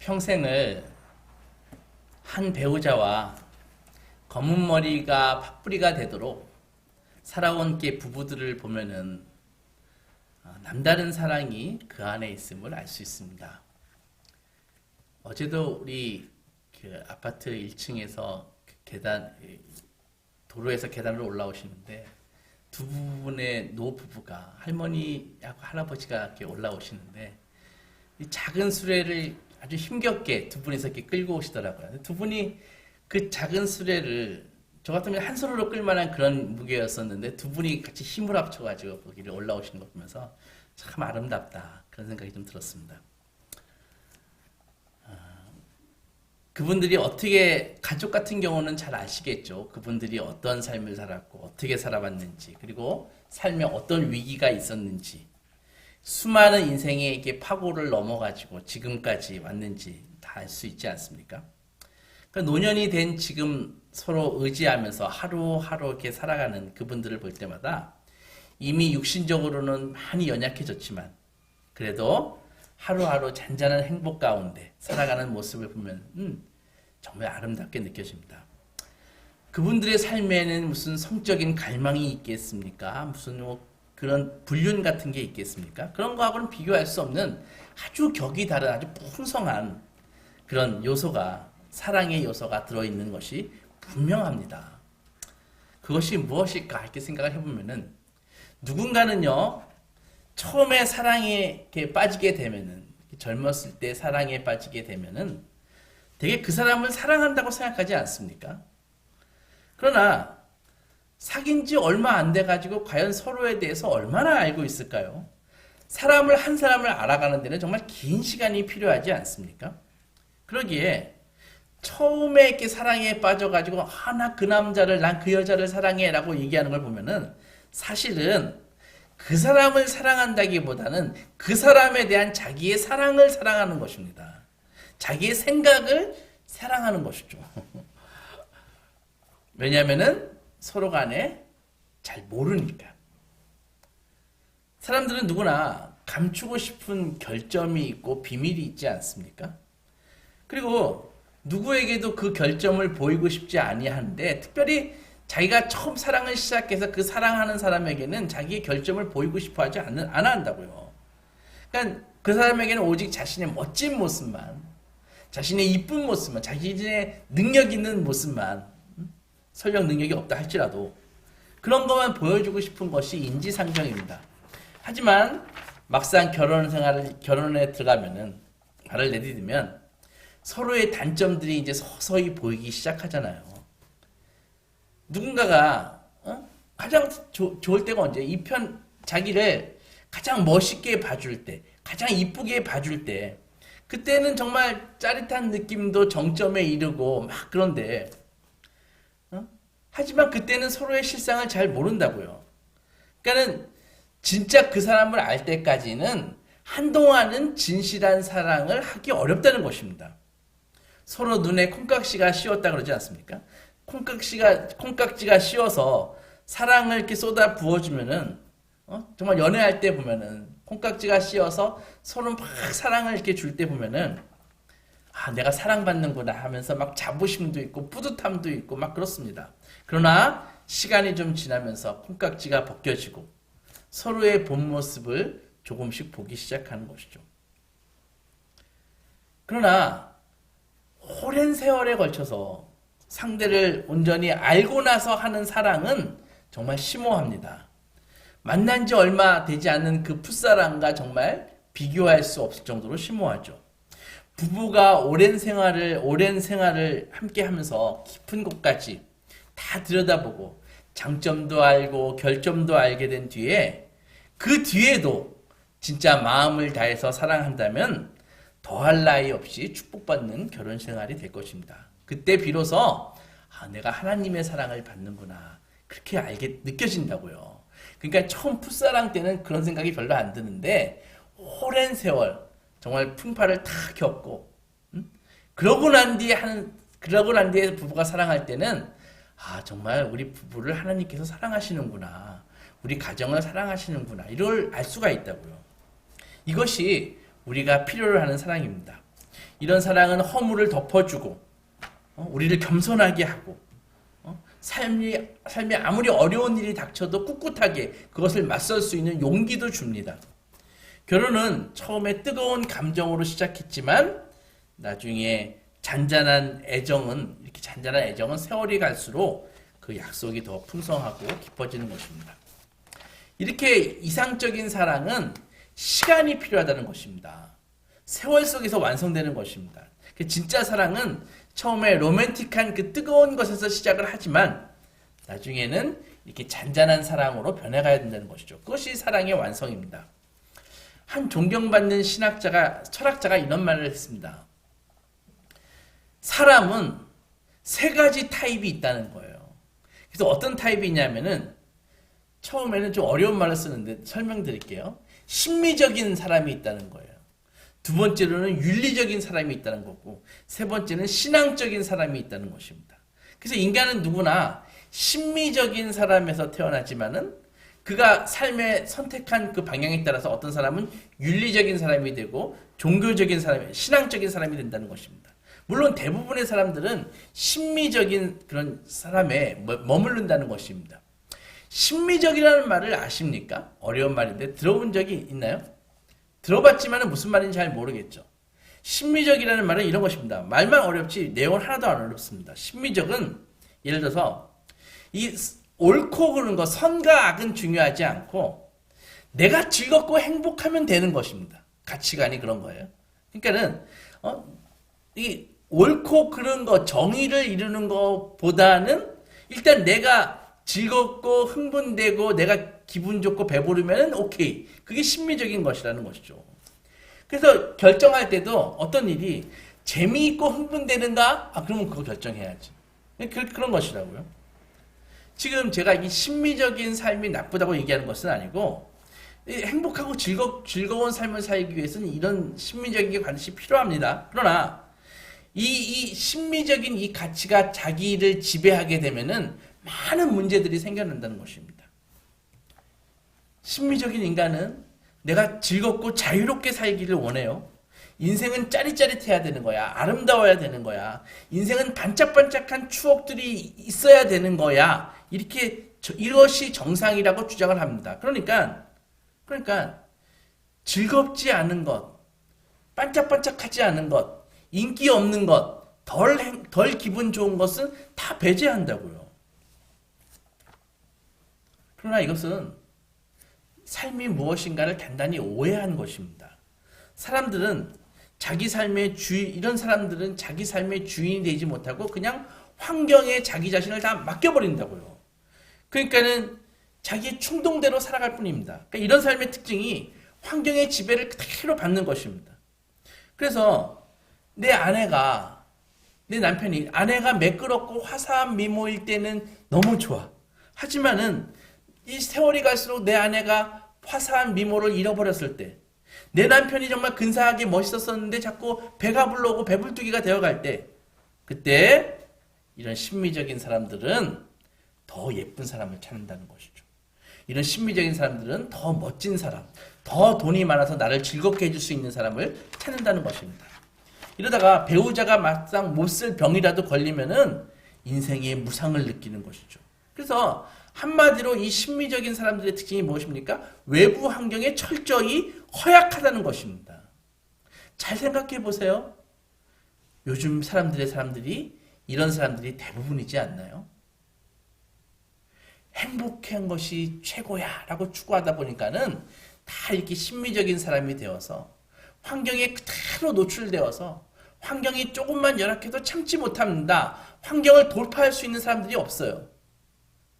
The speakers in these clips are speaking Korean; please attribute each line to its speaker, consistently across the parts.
Speaker 1: 평생을 한 배우자와 검은 머리가 팥뿌리가 되도록 살아온 게 부부들을 보면은 남다른 사랑이 그 안에 있음을 알 수 있습니다. 어제도 우리 그 아파트 1층에서 도로에서 계단으로 올라오시는데 두 분의 노부부가 할머니하고 할아버지가 이렇게 올라오시는데 이 작은 수레를 아주 힘겹게 두 분이서 이렇게 끌고 오시더라고요. 두 분이 그 작은 수레를 저 같으면 한 손으로 끌 만한 그런 무게였었는데 두 분이 같이 힘을 합쳐가지고 거기를 올라오시는 거 보면서 참 아름답다 그런 생각이 좀 들었습니다. 그분들이 어떻게 가족 같은 경우는 잘 아시겠죠. 그분들이 어떤 삶을 살았고 어떻게 살아왔는지 그리고 삶에 어떤 위기가 있었는지 수많은 인생의 이게 파고를 넘어가지고 지금까지 왔는지 다 알 수 있지 않습니까? 그러니까 노년이 된 지금 서로 의지하면서 하루하루 이렇게 살아가는 그분들을 볼 때마다 이미 육신적으로는 많이 연약해졌지만 그래도 하루하루 잔잔한 행복 가운데 살아가는 모습을 보면 정말 아름답게 느껴집니다. 그분들의 삶에는 무슨 성적인 갈망이 있겠습니까? 무슨 그런 불륜 같은 게 있겠습니까? 그런 거하고는 비교할 수 없는 아주 격이 다른 아주 풍성한 그런 요소가 사랑의 요소가 들어있는 것이 분명합니다. 그것이 무엇일까 이렇게 생각을 해보면은 누군가는요 처음에 사랑에 이렇게 빠지게 되면은 젊었을 때 사랑에 빠지게 되면은 되게 그 사람을 사랑한다고 생각하지 않습니까? 그러나 사귄 지 얼마 안 돼가지고 과연 서로에 대해서 얼마나 알고 있을까요? 한 사람을 알아가는 데는 정말 긴 시간이 필요하지 않습니까? 그러기에 처음에 이렇게 사랑에 빠져가지고 나 그 남자를 난 그 여자를 사랑해 라고 얘기하는 걸 보면은 사실은 그 사람을 사랑한다기보다는 그 사람에 대한 자기의 사랑을 사랑하는 것입니다. 자기의 생각을 사랑하는 것이죠. 왜냐하면은 서로 간에 잘 모르니까. 사람들은 누구나 감추고 싶은 결점이 있고 비밀이 있지 않습니까? 그리고 누구에게도 그 결점을 보이고 싶지 아니하는데 특별히 자기가 처음 사랑을 시작해서 그 사랑하는 사람에게는 자기의 결점을 보이고 싶어 하지 안 한다고요. 그러니까 그 사람에게는 오직 자신의 멋진 모습만, 자신의 이쁜 모습만, 자신의 능력 있는 모습만, 설령 능력이 없다 할지라도 그런 것만 보여주고 싶은 것이 인지상정입니다. 하지만 막상 결혼에 들어가면은 발을 내디디면 서로의 단점들이 이제 서서히 보이기 시작하잖아요. 누군가가 가장 좋을 때가 언제? 자기를 가장 멋있게 봐줄 때, 가장 이쁘게 봐줄 때, 그때는 정말 짜릿한 느낌도 정점에 이르고 막 그런데 하지만 그때는 서로의 실상을 잘 모른다고요. 그러니까는 진짜 그 사람을 알 때까지는 한동안은 진실한 사랑을 하기 어렵다는 것입니다. 서로 눈에 콩깍지가 씌웠다 그러지 않습니까? 콩깍지가 씌워서 사랑을 이렇게 쏟아 부어주면은, 정말 연애할 때 보면은, 콩깍지가 씌워서 서로 막 사랑을 이렇게 줄 때 보면은, 내가 사랑받는구나 하면서 막 자부심도 있고, 뿌듯함도 있고, 막 그렇습니다. 그러나, 시간이 좀 지나면서 콩깍지가 벗겨지고, 서로의 본 모습을 조금씩 보기 시작하는 것이죠. 그러나, 오랜 세월에 걸쳐서 상대를 온전히 알고 나서 하는 사랑은 정말 심오합니다. 만난 지 얼마 되지 않는 그 풋사랑과 정말 비교할 수 없을 정도로 심오하죠. 부부가 오랜 생활을 함께 하면서 깊은 곳까지 다 들여다보고 장점도 알고 결점도 알게 된 뒤에 그 뒤에도 진짜 마음을 다해서 사랑한다면 더할 나위 없이 축복받는 결혼 생활이 될 것입니다. 그때 비로소 내가 하나님의 사랑을 받는구나 그렇게 느껴진다고요. 그러니까 처음 풋사랑 때는 그런 생각이 별로 안 드는데 오랜 세월 정말 풍파를 다 겪고 그러고 난 뒤에 부부가 사랑할 때는 정말 우리 부부를 하나님께서 사랑하시는구나 우리 가정을 사랑하시는구나 이걸 알 수가 있다고요. 이것이 우리가 필요로 하는 사랑입니다. 이런 사랑은 허물을 덮어주고 우리를 겸손하게 하고 삶이 아무리 어려운 일이 닥쳐도 꿋꿋하게 그것을 맞설 수 있는 용기도 줍니다. 결혼은 처음에 뜨거운 감정으로 시작했지만 나중에 잔잔한 애정은 세월이 갈수록 그 약속이 더 풍성하고 깊어지는 것입니다. 이렇게 이상적인 사랑은 시간이 필요하다는 것입니다. 세월 속에서 완성되는 것입니다. 진짜 사랑은 처음에 로맨틱한 그 뜨거운 것에서 시작을 하지만 나중에는 이렇게 잔잔한 사랑으로 변해가야 된다는 것이죠. 그것이 사랑의 완성입니다. 한 존경받는 철학자가 이런 말을 했습니다. 사람은 세 가지 타입이 있다는 거예요. 그래서 어떤 타입이 있냐면은 처음에는 좀 어려운 말을 쓰는데 설명드릴게요. 심미적인 사람이 있다는 거예요. 두 번째로는 윤리적인 사람이 있다는 거고, 세 번째는 신앙적인 사람이 있다는 것입니다. 그래서 인간은 누구나 심미적인 사람에서 태어나지만은 그가 삶에 선택한 그 방향에 따라서 어떤 사람은 윤리적인 사람이 되고 종교적인 사람이, 신앙적인 사람이 된다는 것입니다. 물론 대부분의 사람들은 심미적인 그런 사람에 머무른다는 것입니다. 심미적이라는 말을 아십니까? 어려운 말인데 들어본 적이 있나요? 들어봤지만 무슨 말인지 잘 모르겠죠. 심미적이라는 말은 이런 것입니다. 말만 어렵지 내용은 하나도 안 어렵습니다. 심미적은 예를 들어서 이 옳고 그른 거, 선과 악은 중요하지 않고 내가 즐겁고 행복하면 되는 것입니다. 가치관이 그런 거예요. 그러니까는 이 옳고 그른 거, 정의를 이루는 것보다는 일단 내가 즐겁고 흥분되고 내가 기분 좋고 배부르면 오케이. 그게 심미적인 것이라는 것이죠. 그래서 결정할 때도 어떤 일이 재미있고 흥분되는가? 그러면 그거 결정해야지. 그런 것이라고요. 지금 제가 이 심미적인 삶이 나쁘다고 얘기하는 것은 아니고 행복하고 즐거운 삶을 살기 위해서는 이런 심미적인 게 반드시 필요합니다. 그러나 이 심미적인 이 가치가 자기를 지배하게 되면은 많은 문제들이 생겨난다는 것입니다. 심미적인 인간은 내가 즐겁고 자유롭게 살기를 원해요. 인생은 짜릿짜릿해야 되는 거야. 아름다워야 되는 거야. 인생은 반짝반짝한 추억들이 있어야 되는 거야. 이것이 정상이라고 주장을 합니다. 그러니까 즐겁지 않은 것, 반짝반짝하지 않은 것, 인기 없는 것, 덜 기분 좋은 것은 다 배제한다고요. 그러나 이것은 삶이 무엇인가를 단단히 오해한 것입니다. 이런 사람들은 자기 삶의 주인이 되지 못하고 그냥 환경에 자기 자신을 다 맡겨버린다고요. 그러니까는 자기의 충동대로 살아갈 뿐입니다. 그러니까 이런 삶의 특징이 환경의 지배를 그대로 받는 것입니다. 그래서 아내가 매끄럽고 화사한 미모일 때는 너무 좋아. 하지만은 이 세월이 갈수록 내 아내가 화사한 미모를 잃어버렸을 때, 내 남편이 정말 근사하게 멋있었었는데 자꾸 배가 불러오고 배불뚝이가 되어갈 때, 그때 이런 심미적인 사람들은 더 예쁜 사람을 찾는다는 것이죠. 이런 심미적인 사람들은 더 멋진 사람, 더 돈이 많아서 나를 즐겁게 해줄 수 있는 사람을 찾는다는 것입니다. 이러다가 배우자가 막상 못쓸 병이라도 걸리면은 인생의 무상을 느끼는 것이죠. 그래서 한마디로 이 심미적인 사람들의 특징이 무엇입니까? 외부 환경에 철저히 허약하다는 것입니다. 잘 생각해 보세요. 요즘 사람들이 이런 사람들이 대부분이지 않나요? 행복한 것이 최고야 라고 추구하다 보니까는 다 이렇게 심미적인 사람이 되어서 환경에 그대로 노출되어서 환경이 조금만 열악해도 참지 못합니다. 환경을 돌파할 수 있는 사람들이 없어요.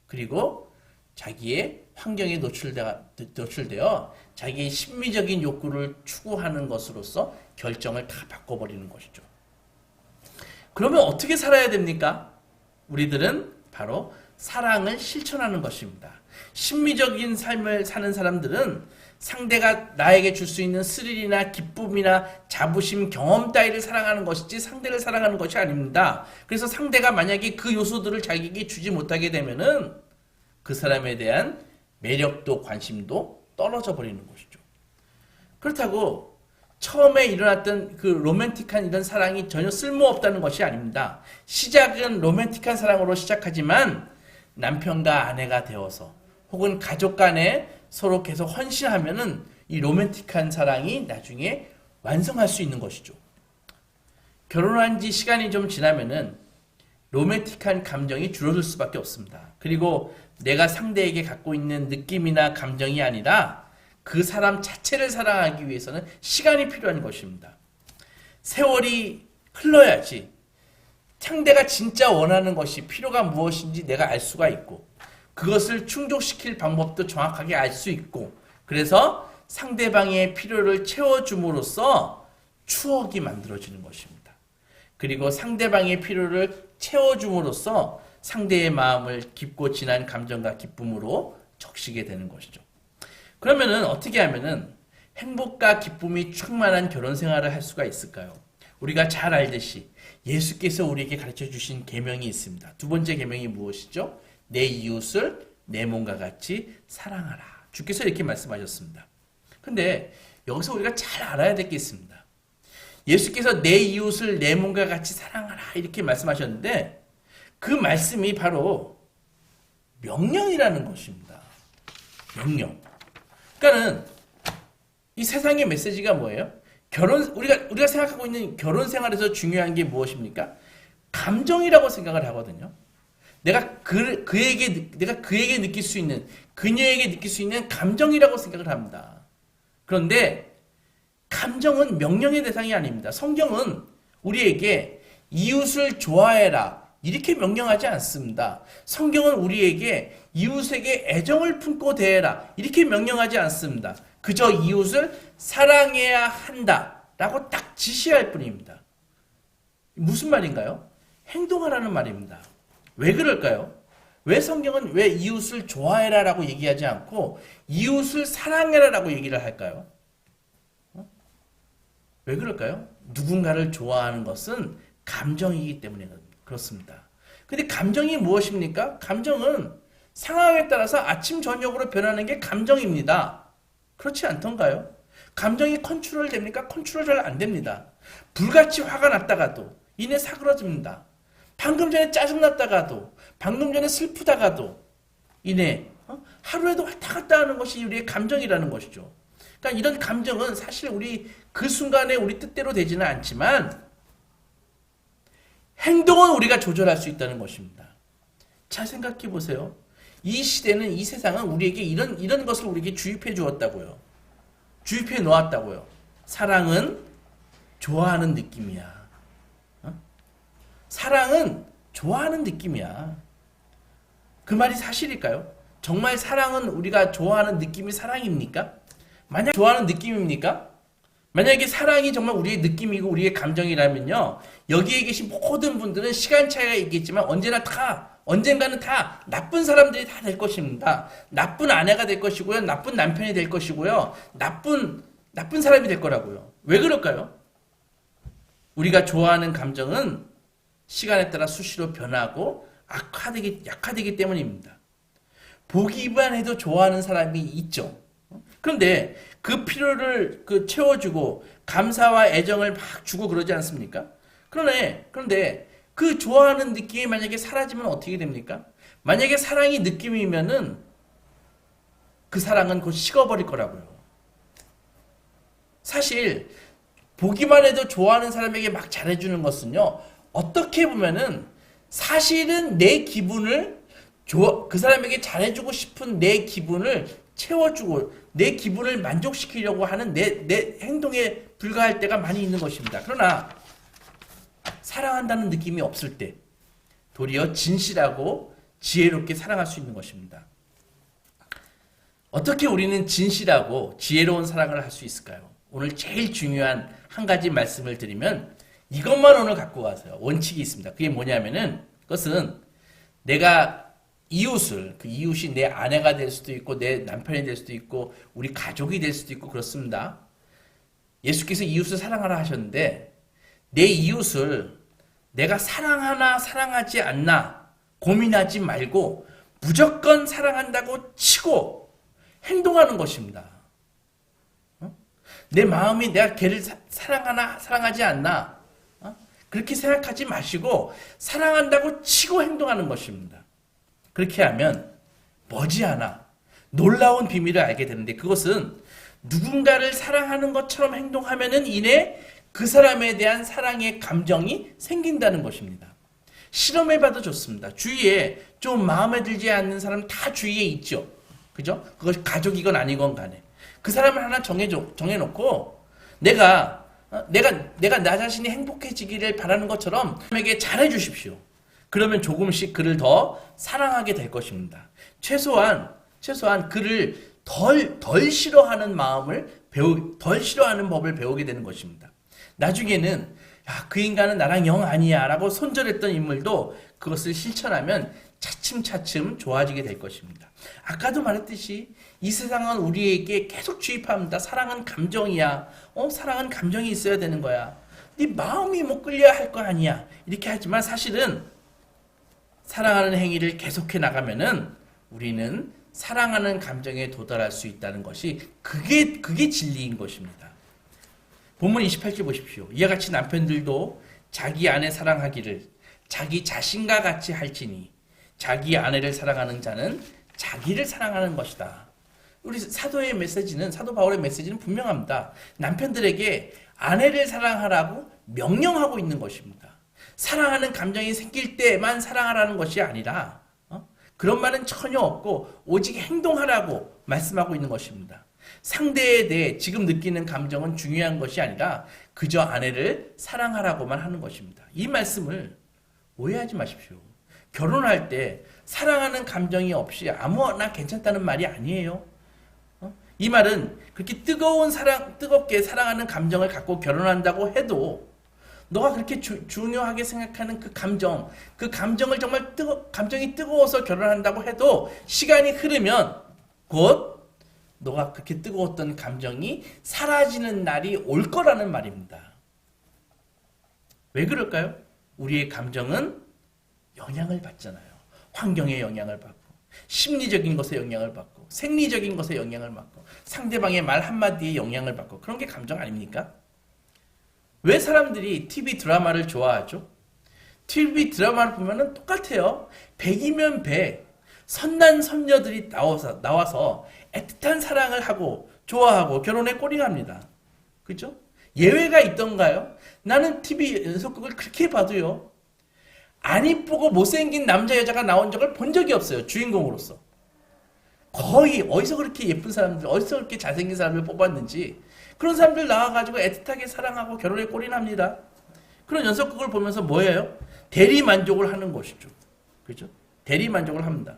Speaker 1: 그리고 자기의 환경에 노출되어 자기의 심미적인 욕구를 추구하는 것으로서 결정을 다 바꿔버리는 것이죠. 그러면 어떻게 살아야 됩니까? 우리들은 바로 사랑을 실천하는 것입니다. 심미적인 삶을 사는 사람들은 상대가 나에게 줄 수 있는 스릴이나 기쁨이나 자부심, 경험 따위를 사랑하는 것이지 상대를 사랑하는 것이 아닙니다. 그래서 상대가 만약에 그 요소들을 자기에게 주지 못하게 되면은 그 사람에 대한 매력도 관심도 떨어져 버리는 것이죠. 그렇다고 처음에 일어났던 그 로맨틱한 이런 사랑이 전혀 쓸모없다는 것이 아닙니다. 시작은 로맨틱한 사랑으로 시작하지만 남편과 아내가 되어서 혹은 가족 간에 서로 계속 헌신하면은 이 로맨틱한 사랑이 나중에 완성할 수 있는 것이죠. 결혼한 지 시간이 좀 지나면은 로맨틱한 감정이 줄어들 수밖에 없습니다. 그리고 내가 상대에게 갖고 있는 느낌이나 감정이 아니라 그 사람 자체를 사랑하기 위해서는 시간이 필요한 것입니다. 세월이 흘러야지 상대가 진짜 원하는 것이 필요가 무엇인지 내가 알 수가 있고 그것을 충족시킬 방법도 정확하게 알 수 있고 그래서 상대방의 필요를 채워줌으로써 추억이 만들어지는 것입니다. 그리고 상대방의 필요를 채워줌으로써 상대의 마음을 깊고 진한 감정과 기쁨으로 적시게 되는 것이죠. 그러면은 어떻게 하면은 행복과 기쁨이 충만한 결혼 생활을 할 수가 있을까요? 우리가 잘 알듯이 예수께서 우리에게 가르쳐 주신 계명이 있습니다. 두 번째 계명이 무엇이죠? 내 이웃을 내 몸과 같이 사랑하라. 주께서 이렇게 말씀하셨습니다. 근데 여기서 우리가 잘 알아야 될 게 있습니다. 예수께서 내 이웃을 내 몸과 같이 사랑하라 이렇게 말씀하셨는데 그 말씀이 바로 명령이라는 것입니다. 명령. 그러니까는 이 세상의 메시지가 뭐예요? 우리가 생각하고 있는 결혼 생활에서 중요한 게 무엇입니까? 감정이라고 생각을 하거든요. 내가 그에게 느낄 수 있는, 그녀에게 느낄 수 있는 감정이라고 생각을 합니다. 그런데 감정은 명령의 대상이 아닙니다. 성경은 우리에게 이웃을 좋아해라 이렇게 명령하지 않습니다. 성경은 우리에게 이웃에게 애정을 품고 대해라 이렇게 명령하지 않습니다. 그저 이웃을 사랑해야 한다라고 딱 지시할 뿐입니다. 무슨 말인가요? 행동하라는 말입니다. 왜 그럴까요? 왜 이웃을 좋아해라라고 얘기하지 않고 이웃을 사랑해라라고 얘기를 할까요? 왜 그럴까요? 누군가를 좋아하는 것은 감정이기 때문에 그렇습니다. 근데 감정이 무엇입니까? 감정은 상황에 따라서 아침 저녁으로 변하는 게 감정입니다. 그렇지 않던가요? 감정이 컨트롤 됩니까? 컨트롤 잘 안 됩니다. 불같이 화가 났다가도 이내 사그러집니다. 방금 전에 짜증났다가도 방금 전에 슬프다가도 이내 하루에도 왔다 갔다 하는 것이 우리의 감정이라는 것이죠. 그러니까 이런 감정은 사실 그 순간에 우리 뜻대로 되지는 않지만 행동은 우리가 조절할 수 있다는 것입니다. 잘 생각해 보세요. 이 시대는 이 세상은 우리에게 이런 것을 우리에게 주입해 주었다고요. 주입해 놓았다고요. 사랑은 좋아하는 느낌이야. 사랑은 좋아하는 느낌이야. 그 말이 사실일까요? 정말 사랑은 우리가 좋아하는 느낌이 사랑입니까? 만약 좋아하는 느낌입니까? 만약에 사랑이 정말 우리의 느낌이고 우리의 감정이라면요. 여기에 계신 모든 분들은 시간 차이가 있겠지만 언젠가는 다 나쁜 사람들이 다 될 것입니다. 나쁜 아내가 될 것이고요. 나쁜 남편이 될 것이고요. 나쁜 사람이 될 거라고요. 왜 그럴까요? 우리가 좋아하는 감정은 시간에 따라 수시로 변하고 약화되기 때문입니다. 보기만 해도 좋아하는 사람이 있죠. 그런데 그 필요를 채워주고 감사와 애정을 막 주고 그러지 않습니까? 그런데 그 좋아하는 느낌이 만약에 사라지면 어떻게 됩니까? 만약에 사랑이 느낌이면은 그 사랑은 곧 식어버릴 거라고요. 사실 보기만 해도 좋아하는 사람에게 막 잘해주는 것은요. 어떻게 보면은 사실은 내 기분을 그 사람에게 잘해주고 싶은 내 기분을 채워주고 내 기분을 만족시키려고 하는 내 행동에 불과할 때가 많이 있는 것입니다. 그러나 사랑한다는 느낌이 없을 때 도리어 진실하고 지혜롭게 사랑할 수 있는 것입니다. 어떻게 우리는 진실하고 지혜로운 사랑을 할 수 있을까요? 오늘 제일 중요한 한 가지 말씀을 드리면 이것만 오늘 갖고 가세요. 원칙이 있습니다. 그게 뭐냐면은 그것은 내가 그 이웃이 내 아내가 될 수도 있고 내 남편이 될 수도 있고 우리 가족이 될 수도 있고 그렇습니다. 예수께서 이웃을 사랑하라 하셨는데 내 이웃을 내가 사랑하나 사랑하지 않나 고민하지 말고 무조건 사랑한다고 치고 행동하는 것입니다. 내 마음이 내가 걔를 사랑하나 사랑하지 않나 그렇게 생각하지 마시고 사랑한다고 치고 행동하는 것입니다. 그렇게 하면 머지않아 놀라운 비밀을 알게 되는데 그것은 누군가를 사랑하는 것처럼 행동하면은 이내 그 사람에 대한 사랑의 감정이 생긴다는 것입니다. 실험해봐도 좋습니다. 주위에 좀 마음에 들지 않는 사람 다 주위에 있죠. 그죠? 그것이 가족이건 아니건 간에. 그 사람을 하나 정해놓고 내가 나 자신이 행복해지기를 바라는 것처럼 사람에게 잘해주십시오. 그러면 조금씩 그를 더 사랑하게 될 것입니다. 최소한 그를 덜 싫어하는 덜 싫어하는 법을 배우게 되는 것입니다. 나중에는 그 인간은 나랑 영 아니야 라고 손절했던 인물도 그것을 실천하면 차츰차츰 좋아지게 될 것입니다. 아까도 말했듯이 이 세상은 우리에게 계속 주입합니다. 사랑은 감정이야. 사랑은 감정이 있어야 되는 거야. 네 마음이 뭐 끌려야 할 거 아니야. 이렇게 하지만 사실은 사랑하는 행위를 계속해 나가면은 우리는 사랑하는 감정에 도달할 수 있다는 것이 그게 진리인 것입니다. 본문 28절 보십시오. 이와 같이 남편들도 자기 아내 사랑하기를 자기 자신과 같이 할지니 자기 아내를 사랑하는 자는 자기를 사랑하는 것이다. 우리 사도 바울의 메시지는 분명합니다. 남편들에게 아내를 사랑하라고 명령하고 있는 것입니다. 사랑하는 감정이 생길 때만 사랑하라는 것이 아니라 그런 말은 전혀 없고 오직 행동하라고 말씀하고 있는 것입니다. 상대에 대해 지금 느끼는 감정은 중요한 것이 아니라 그저 아내를 사랑하라고만 하는 것입니다. 이 말씀을 오해하지 마십시오. 결혼할 때 사랑하는 감정이 없이 아무나 괜찮다는 말이 아니에요. 이 말은 그렇게 뜨겁게 사랑하는 감정을 갖고 결혼한다고 해도 너가 그렇게 중요하게 생각하는 그 감정을 정말 감정이 뜨거워서 결혼한다고 해도 시간이 흐르면 곧 너가 그렇게 뜨거웠던 감정이 사라지는 날이 올 거라는 말입니다. 왜 그럴까요? 우리의 감정은 영향을 받잖아요. 환경의 영향을 받고 심리적인 것에 영향을 받고 생리적인 것에 영향을 받고 상대방의 말 한마디에 영향을 받고 그런 게 감정 아닙니까? 왜 사람들이 TV 드라마를 좋아하죠? TV 드라마를 보면은 똑같아요. 100이면 100 선남 선녀들이 나와서 애틋한 사랑을 하고 좋아하고 결혼에 꼬리갑니다. 그죠? 예외가 있던가요? 나는 TV 연속극을 그렇게 봐도요. 안 이쁘고 못생긴 남자 여자가 나온 적을 본 적이 없어요. 주인공으로서. 거의 어디서 그렇게 예쁜 사람들, 어디서 그렇게 잘생긴 사람을 뽑았는지 그런 사람들 나와가지고 애틋하게 사랑하고 결혼에 꼬리납니다. 그런 연속극을 보면서 뭐예요? 대리만족을 하는 것이죠. 그죠? 대리만족을 합니다.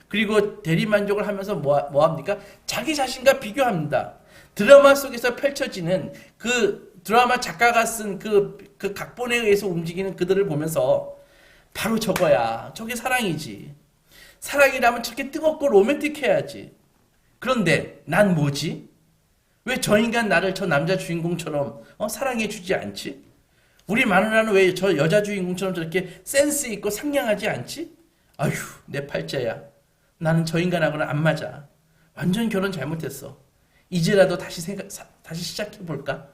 Speaker 1: 그리고 대리만족을 하면서 뭐 합니까? 자기 자신과 비교합니다. 드라마 속에서 펼쳐지는 그 드라마 작가가 쓴 그 각본에 의해서 움직이는 그들을 보면서 바로 저거야. 저게 사랑이지. 사랑이라면 저렇게 뜨겁고 로맨틱해야지. 그런데 난 뭐지? 왜 저 인간 나를 저 남자 주인공처럼 사랑해 주지 않지? 우리 마누라는 왜 저 여자 주인공처럼 저렇게 센스 있고 상냥하지 않지? 아휴, 내 팔자야. 나는 저 인간하고는 안 맞아. 완전 결혼 잘못했어. 이제라도 다시 시작해볼까?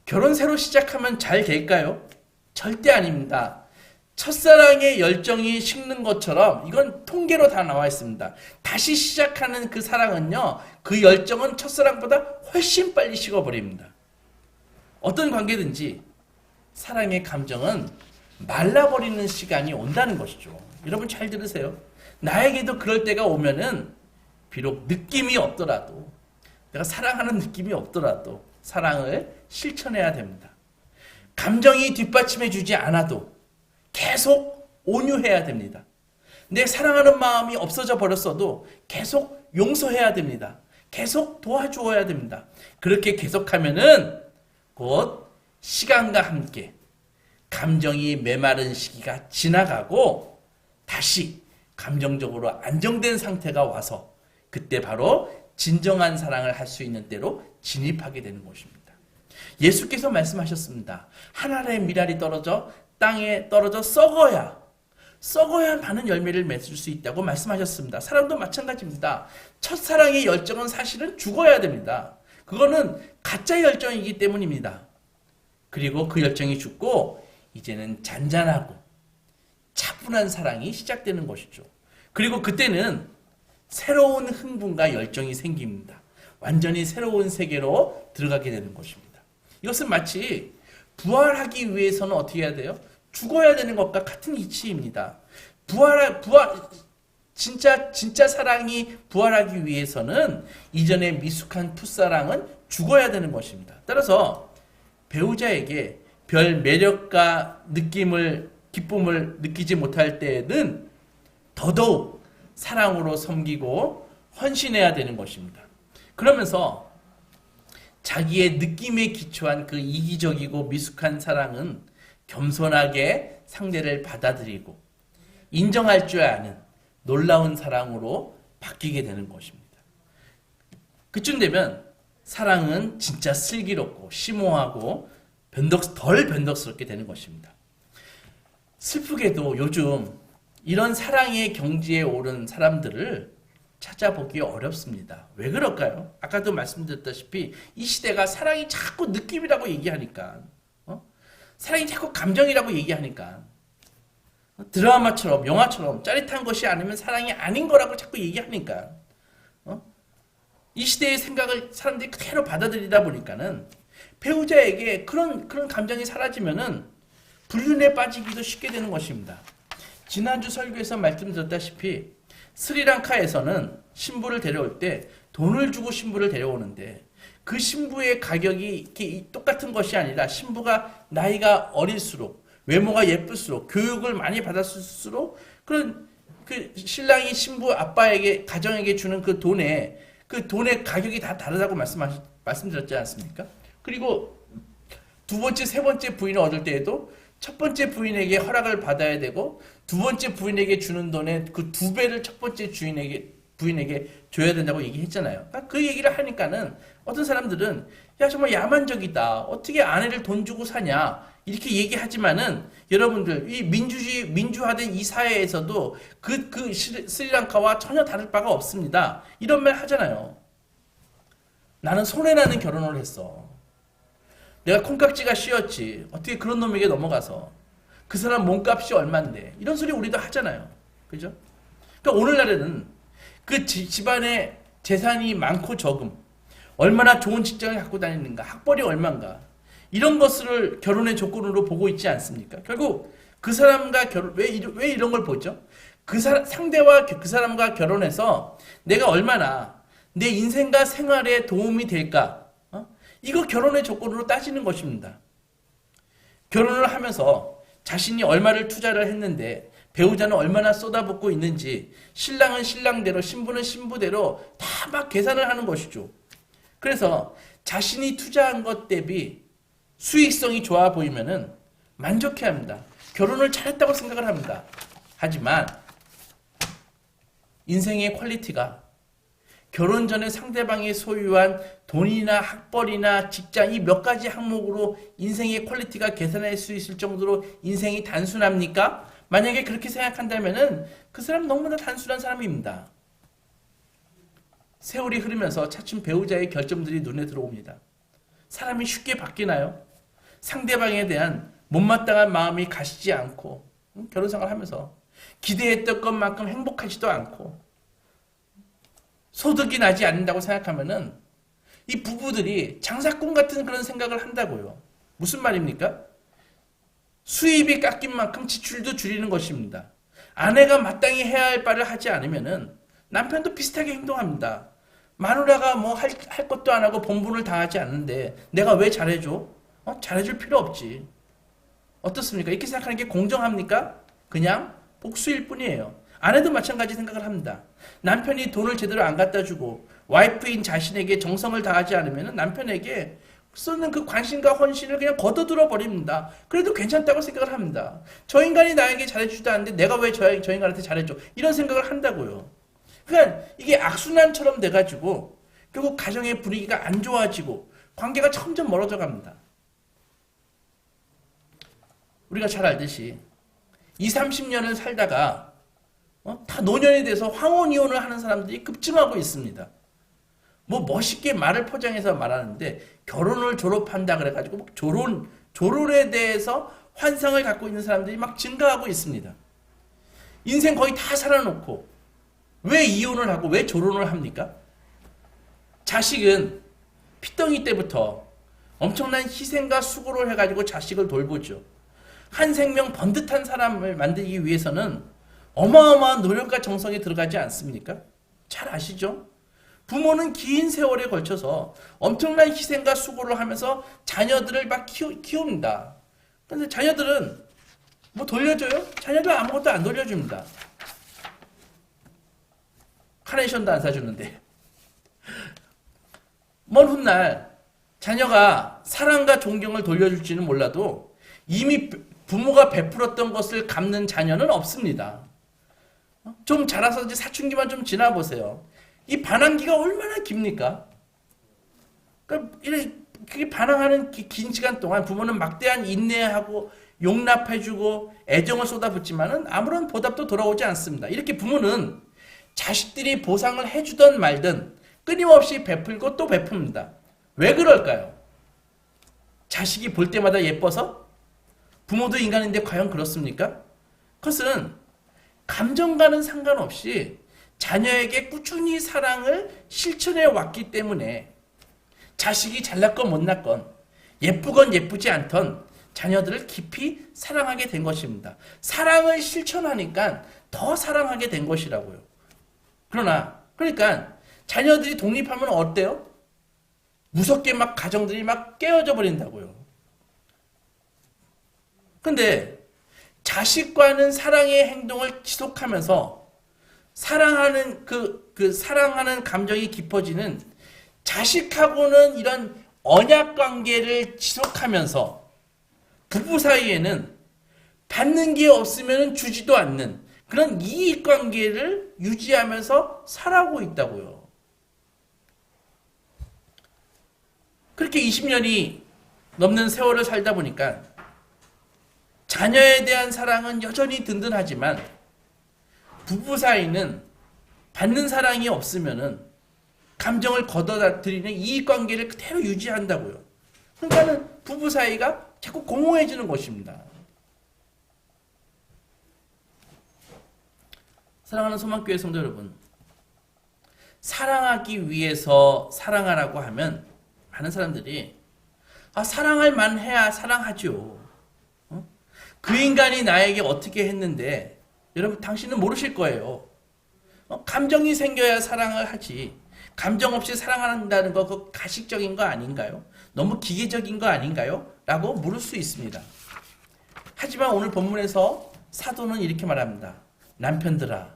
Speaker 1: 결혼 새로 시작하면 잘 될까요? 절대 아닙니다. 첫사랑의 열정이 식는 것처럼 이건 통계로 다 나와 있습니다. 다시 시작하는 그 사랑은요, 그 열정은 첫사랑보다 훨씬 빨리 식어버립니다. 어떤 관계든지 사랑의 감정은 말라버리는 시간이 온다는 것이죠. 여러분 잘 들으세요. 나에게도 그럴 때가 오면은 비록 느낌이 없더라도 내가 사랑하는 느낌이 없더라도 사랑을 실천해야 됩니다. 감정이 뒷받침해 주지 않아도 계속 온유해야 됩니다. 내 사랑하는 마음이 없어져 버렸어도 계속 용서해야 됩니다. 계속 도와주어야 됩니다. 그렇게 계속하면은 곧 시간과 함께 감정이 메마른 시기가 지나가고 다시 감정적으로 안정된 상태가 와서 그때 바로 진정한 사랑을 할 수 있는 때로 진입하게 되는 것입니다. 예수께서 말씀하셨습니다. 하늘의 밀알이 떨어져 땅에 떨어져 썩어야 썩어야 많은 열매를 맺을 수 있다고 말씀하셨습니다. 사랑도 마찬가지입니다. 첫사랑의 열정은 사실은 죽어야 됩니다. 그거는 가짜 열정이기 때문입니다. 그리고 그 열정이 죽고 이제는 잔잔하고 차분한 사랑이 시작되는 것이죠. 그리고 그때는 새로운 흥분과 열정이 생깁니다. 완전히 새로운 세계로 들어가게 되는 것입니다. 이것은 마치 부활하기 위해서는 어떻게 해야 돼요? 죽어야 되는 것과 같은 이치입니다. 진짜 사랑이 부활하기 위해서는 이전의 미숙한 풋사랑은 죽어야 되는 것입니다. 따라서 배우자에게 별 매력과 기쁨을 느끼지 못할 때에는 더더욱 사랑으로 섬기고 헌신해야 되는 것입니다. 그러면서 자기의 느낌에 기초한 그 이기적이고 미숙한 사랑은 겸손하게 상대를 받아들이고 인정할 줄 아는 놀라운 사랑으로 바뀌게 되는 것입니다. 그쯤 되면 사랑은 진짜 슬기롭고 심오하고 덜 변덕스럽게 되는 것입니다. 슬프게도 요즘 이런 사랑의 경지에 오른 사람들을 찾아보기 어렵습니다. 왜 그럴까요? 아까도 말씀드렸다시피 이 시대가 사랑이 자꾸 느낌이라고 얘기하니까, 사랑이 자꾸 감정이라고 얘기하니까, 드라마처럼 영화처럼 짜릿한 것이 아니면 사랑이 아닌 거라고 자꾸 얘기하니까, 이 시대의 생각을 사람들이 그대로 받아들이다 보니까는 배우자에게 그런 감정이 사라지면은 불륜에 빠지기도 쉽게 되는 것입니다. 지난주 설교에서 말씀드렸다시피 스리랑카에서는 신부를 데려올 때 돈을 주고 신부를 데려오는데 그 신부의 가격이 이렇게 똑같은 것이 아니라 신부가 나이가 어릴수록 외모가 예쁠수록 교육을 많이 받았을수록 그 신랑이 신부 아빠에게 가정에게 주는 그 돈의 가격이 다 다르다고 말씀드렸지 않습니까? 그리고 두 번째, 세 번째 부인을 얻을 때에도 첫 번째 부인에게 허락을 받아야 되고 두 번째 부인에게 주는 돈의 그 2배를 첫 번째 부인에게 줘야 된다고 얘기했잖아요. 그 얘기를 하니까는 어떤 사람들은 야 정말 야만적이다. 어떻게 아내를 돈 주고 사냐. 이렇게 얘기하지만은 여러분들 이 민주화된 이 사회에서도 그 스리랑카와 전혀 다를 바가 없습니다. 이런 말 하잖아요. 나는 손해나는 결혼을 했어. 내가 콩깍지가 씌었지. 어떻게 그런 놈에게 넘어가서 그 사람 몸값이 얼만데 이런 소리 우리도 하잖아요. 그죠? 그러니까 오늘날에는 그 집안에 재산이 많고 적음, 얼마나 좋은 직장을 갖고 다니는가, 학벌이 얼만가 이런 것을 결혼의 조건으로 보고 있지 않습니까? 결국 그 사람과 왜 이런 걸 보죠? 상대와 그 사람과 결혼해서 내가 얼마나 내 인생과 생활에 도움이 될까? 이거 결혼의 조건으로 따지는 것입니다. 결혼을 하면서 자신이 얼마를 투자를 했는데 배우자는 얼마나 쏟아붓고 있는지 신랑은 신랑대로 신부는 신부대로 다 막 계산을 하는 것이죠. 그래서 자신이 투자한 것 대비 수익성이 좋아 보이면은 만족해합니다. 결혼을 잘했다고 생각을 합니다. 하지만 인생의 퀄리티가 결혼 전에 상대방이 소유한 돈이나 학벌이나 직장 이 몇 가지 항목으로 인생의 퀄리티가 계산할 수 있을 정도로 인생이 단순합니까? 만약에 그렇게 생각한다면은 그 사람 너무나 단순한 사람입니다. 세월이 흐르면서 차츰 배우자의 결점들이 눈에 들어옵니다. 사람이 쉽게 바뀌나요? 상대방에 대한 못마땅한 마음이 가시지 않고 결혼 생활하면서 기대했던 것만큼 행복하지도 않고 소득이 나지 않는다고 생각하면은 이 부부들이 장사꾼 같은 그런 생각을 한다고요. 무슨 말입니까? 수입이 깎인 만큼 지출도 줄이는 것입니다. 아내가 마땅히 해야 할 바를 하지 않으면은 남편도 비슷하게 행동합니다. 마누라가 뭐 할 것도 안 하고 본분을 다 하지 않는데 내가 왜 잘해줘? 잘해줄 필요 없지. 어떻습니까? 이렇게 생각하는 게 공정합니까? 그냥 복수일 뿐이에요. 아내도 마찬가지 생각을 합니다. 남편이 돈을 제대로 안 갖다 주고 와이프인 자신에게 정성을 다하지 않으면 남편에게 쏟는 그 관심과 헌신을 그냥 걷어들어 버립니다. 그래도 괜찮다고 생각을 합니다. 저 인간이 나에게 잘해주지도 않는데 내가 왜 저 인간한테 잘해줘? 이런 생각을 한다고요. 그러니까 이게 악순환처럼 돼가지고 결국 가정의 분위기가 안 좋아지고 관계가 점점 멀어져 갑니다. 우리가 잘 알듯이 20, 30년을 살다가 다 노년이 돼서 황혼이혼을 하는 사람들이 급증하고 있습니다. 뭐 멋있게 말을 포장해서 말하는데 결혼을 졸업한다 그래가지고 막 조론에 대해서 환상을 갖고 있는 사람들이 막 증가하고 있습니다. 인생 거의 다 살아놓고 왜 이혼을 하고 왜 조론을 합니까? 자식은 피덩이 때부터 엄청난 희생과 수고를 해가지고 자식을 돌보죠. 한 생명 번듯한 사람을 만들기 위해서는 어마어마한 노력과 정성이 들어가지 않습니까? 잘 아시죠? 부모는 긴 세월에 걸쳐서 엄청난 희생과 수고를 하면서 자녀들을 막 키웁니다. 근데 자녀들은 뭐 돌려줘요? 자녀들 아무것도 안 돌려줍니다. 카네이션도 안 사주는데. 먼 훗날 자녀가 사랑과 존경을 돌려줄지는 몰라도 이미 부모가 베풀었던 것을 갚는 자녀는 없습니다. 좀 자라서 이제 사춘기만 좀 지나보세요. 이 반항기가 얼마나 깁니까? 그러니까 그게 반항하는 긴 시간 동안 부모는 막대한 인내하고 용납해주고 애정을 쏟아붓지만은 아무런 보답도 돌아오지 않습니다. 이렇게 부모는 자식들이 보상을 해주든 말든 끊임없이 베풀고 또 베풉니다. 왜 그럴까요? 자식이 볼 때마다 예뻐서? 부모도 인간인데 과연 그렇습니까? 그것은 감정과는 상관없이 자녀에게 꾸준히 사랑을 실천해 왔기 때문에 자식이 잘났건 못났건 예쁘건 예쁘지 않던 자녀들을 깊이 사랑하게 된 것입니다. 사랑을 실천하니까 더 사랑하게 된 것이라고요. 그러니까 자녀들이 독립하면 어때요? 무섭게 막 가정들이 막 깨어져 버린다고요. 근데 자식과는 사랑의 행동을 지속하면서 사랑하는 사랑하는 감정이 깊어지는 자식하고는 이런 언약 관계를 지속하면서 부부 사이에는 받는 게 없으면 주지도 않는 그런 이익 관계를 유지하면서 살아가고 있다고요. 그렇게 20년이 넘는 세월을 살다 보니까 자녀에 대한 사랑은 여전히 든든하지만 부부 사이는 받는 사랑이 없으면은 감정을 걷어들이는 이익관계를 그대로 유지한다고요. 그러니까는 부부 사이가 자꾸 공허해지는 것입니다. 사랑하는 소망교회 성도 여러분, 사랑하기 위해서 사랑하라고 하면 많은 사람들이 사랑할 만해야 사랑하죠. 그 인간이 나에게 어떻게 했는데 여러분 당신은 모르실 거예요. 감정이 생겨야 사랑을 하지. 감정 없이 사랑한다는 거 그거 가식적인 거 아닌가요? 너무 기계적인 거 아닌가요? 라고 물을 수 있습니다. 하지만 오늘 본문에서 사도는 이렇게 말합니다. 남편들아,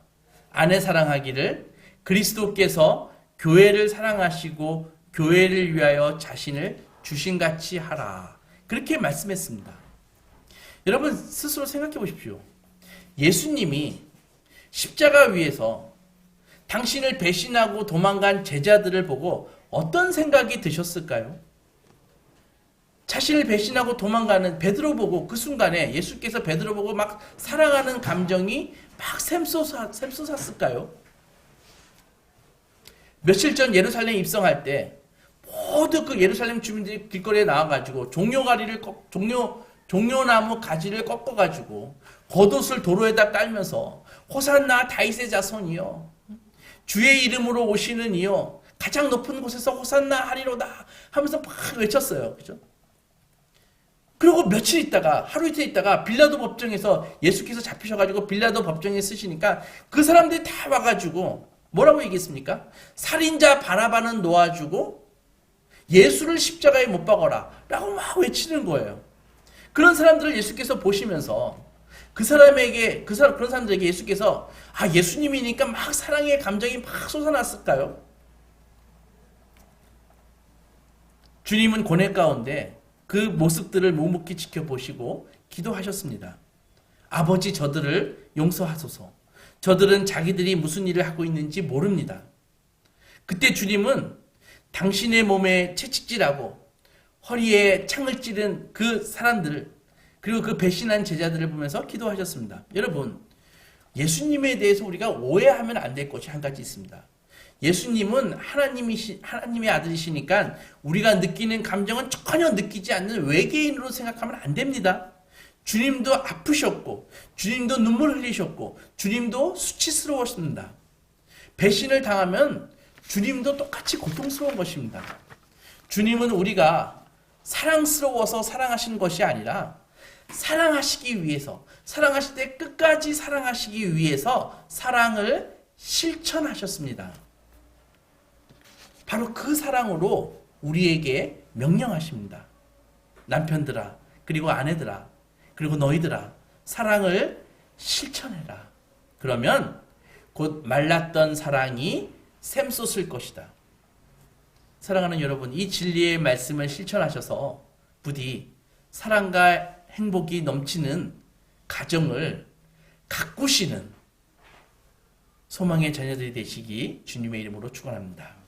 Speaker 1: 아내 사랑하기를 그리스도께서 교회를 사랑하시고 교회를 위하여 자신을 주신같이 하라. 그렇게 말씀했습니다. 여러분 스스로 생각해 보십시오. 예수님이 십자가 위에서 당신을 배신하고 도망간 제자들을 보고 어떤 생각이 드셨을까요? 자신을 배신하고 도망가는 베드로 보고 그 순간에 예수께서 베드로 보고 막 사랑하는 감정이 막 샘솟았을까요? 며칠 전 예루살렘 입성할 때 모두 그 예루살렘 주민들이 길거리에 나와가지고 종려나무 가지를 꺾어가지고 겉옷을 도로에다 깔면서 호산나 다윗의 자손이여 주의 이름으로 오시는 이여 가장 높은 곳에서 호산나 하리로다 하면서 막 외쳤어요. 그죠? 그리고 며칠 있다가 하루 이틀 있다가 빌라도 법정에서 예수께서 잡히셔가지고 빌라도 법정에 쓰시니까 그 사람들이 다 와가지고 뭐라고 얘기했습니까? 살인자 바라바는 놓아주고 예수를 십자가에 못 박아라 라고 막 외치는 거예요. 그런 사람들을 예수께서 보시면서 그런 사람들에게 예수께서 예수님이니까 막 사랑의 감정이 막 솟아났을까요? 주님은 고뇌 가운데 그 모습들을 묵묵히 지켜보시고 기도하셨습니다. 아버지 저들을 용서하소서. 저들은 자기들이 무슨 일을 하고 있는지 모릅니다. 그때 주님은 당신의 몸에 채찍질하고 허리에 창을 찌른 그 사람들을 그리고 그 배신한 제자들을 보면서 기도하셨습니다. 여러분, 예수님에 대해서 우리가 오해하면 안 될 것이 한 가지 있습니다. 예수님은 하나님의 아들이시니까 우리가 느끼는 감정은 전혀 느끼지 않는 외계인으로 생각하면 안 됩니다. 주님도 아프셨고, 주님도 눈물 흘리셨고, 주님도 수치스러웠습니다. 배신을 당하면 주님도 똑같이 고통스러운 것입니다. 주님은 우리가 사랑스러워서 사랑하시는 것이 아니라 사랑하시기 위해서, 사랑하실 때 끝까지 사랑하시기 위해서 사랑을 실천하셨습니다. 바로 그 사랑으로 우리에게 명령하십니다. 남편들아, 그리고 아내들아, 그리고 너희들아, 사랑을 실천해라. 그러면 곧 말랐던 사랑이 샘솟을 것이다. 사랑하는 여러분, 이 진리의 말씀을 실천하셔서 부디 사랑과 행복이 넘치는 가정을 가꾸시는 소망의 자녀들이 되시기 주님의 이름으로 축원합니다.